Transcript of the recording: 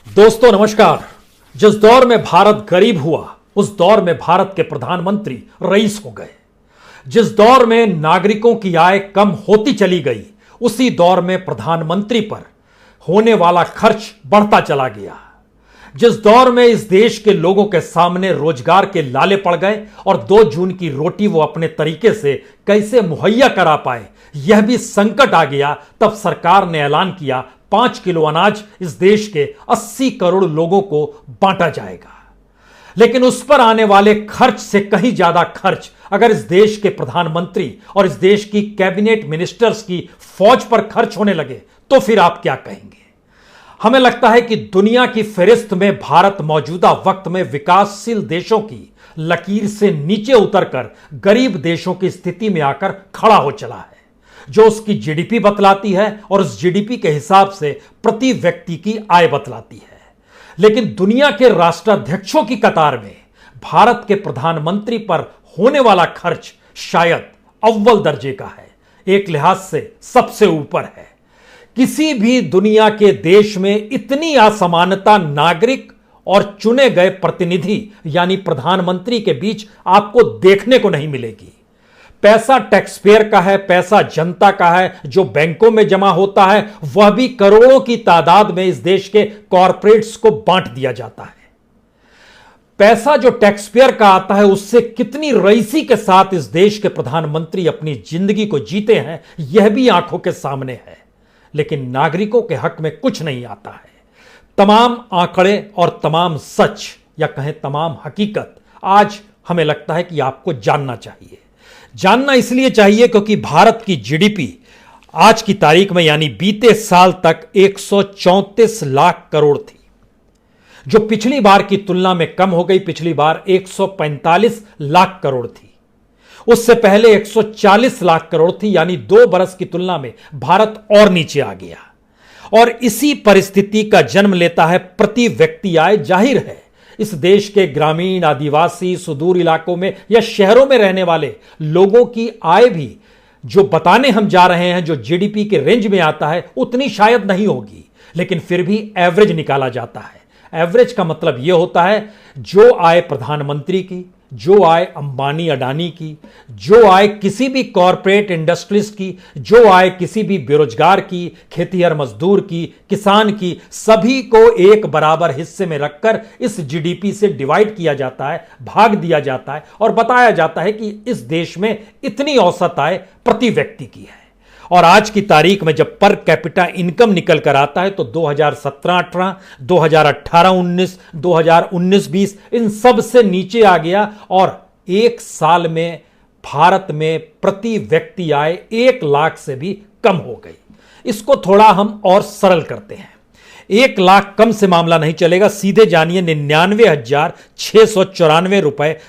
दोस्तों नमस्कार। जिस दौर में भारत गरीब हुआ उस दौर में भारत के प्रधानमंत्री रईस हो गए। जिस दौर में नागरिकों की आय कम होती चली गई उसी दौर में प्रधानमंत्री पर होने वाला खर्च बढ़ता चला गया। जिस दौर में इस देश के लोगों के सामने रोजगार के लाले पड़ गए और 2 जून की रोटी वो अपने तरीके से कैसे मुहैया करा पाए यह भी संकट आ गया, तब सरकार ने ऐलान किया 5 किलो अनाज इस देश के 80 करोड़ लोगों को बांटा जाएगा। लेकिन उस पर आने वाले खर्च से कहीं ज्यादा खर्च अगर इस देश के प्रधानमंत्री और इस देश की कैबिनेट मिनिस्टर्स की फौज पर खर्च होने लगे तो फिर आप क्या कहेंगे? हमें लगता है कि दुनिया की फहरिस्त में भारत मौजूदा वक्त में विकासशील देशों की लकीर से नीचे उतरकर गरीब देशों की स्थिति में आकर खड़ा हो चला है, जो उसकी जीडीपी बतलाती है और उस जीडीपी के हिसाब से प्रति व्यक्ति की आय बतलाती है। लेकिन दुनिया के राष्ट्राध्यक्षों की कतार में भारत के प्रधानमंत्री पर होने वाला खर्च शायद अव्वल दर्जे का है, एक लिहाज से सबसे ऊपर है। किसी भी दुनिया के देश में इतनी असमानता नागरिक और चुने गए प्रतिनिधि यानी प्रधानमंत्री के बीच आपको देखने को नहीं मिलेगी। पैसा टैक्स पेयर का है, पैसा जनता का है, जो बैंकों में जमा होता है वह भी करोड़ों की तादाद में इस देश के कॉरपोरेट्स को बांट दिया जाता है। पैसा जो टैक्स पेयर का आता है उससे कितनी रईसी के साथ इस देश के प्रधानमंत्री अपनी जिंदगी को जीते हैं यह भी आंखों के सामने है। लेकिन नागरिकों के हक में कुछ नहीं आता है। तमाम आंकड़े और तमाम सच या कहें तमाम हकीकत आज हमें लगता है कि आपको जानना चाहिए। जानना इसलिए चाहिए क्योंकि भारत की जीडीपी आज की तारीख में यानी बीते साल तक 134 लाख करोड़ थी, जो पिछली बार की तुलना में कम हो गई। पिछली बार 145 लाख करोड़ थी, उससे पहले 140 लाख करोड़ थी, यानी 2 बरस की तुलना में भारत और नीचे आ गया। और इसी परिस्थिति का जन्म लेता है प्रति व्यक्ति आय। जाहिर है इस देश के ग्रामीण, आदिवासी, सुदूर इलाकों में या शहरों में रहने वाले लोगों की आय भी जो बताने हम जा रहे हैं, जो जीडीपी के रेंज में आता है, उतनी शायद नहीं होगी, लेकिन फिर भी एवरेज निकाला जाता है। एवरेज का मतलब यह होता है जो आय प्रधानमंत्री की, जो आय अंबानी अडानी की, जो आय किसी भी कॉरपोरेट इंडस्ट्रीज की, जो आय किसी भी बेरोजगार की, खेतीहर मजदूर की, किसान की, सभी को एक बराबर हिस्से में रखकर इस जीडीपी से डिवाइड किया जाता है, भाग दिया जाता है और बताया जाता है कि इस देश में इतनी औसत आय प्रति व्यक्ति की है। और आज की तारीख में जब पर कैपिटा इनकम निकल कर आता है तो 2017-18, 2018-19, 2019-20 इन सब से नीचे आ गया और एक साल में भारत में प्रति व्यक्ति आय 1 लाख से भी कम हो गई। इसको थोड़ा हम और सरल करते हैं। 1 लाख कम से मामला नहीं चलेगा, सीधे जानिए 99,694 रुपए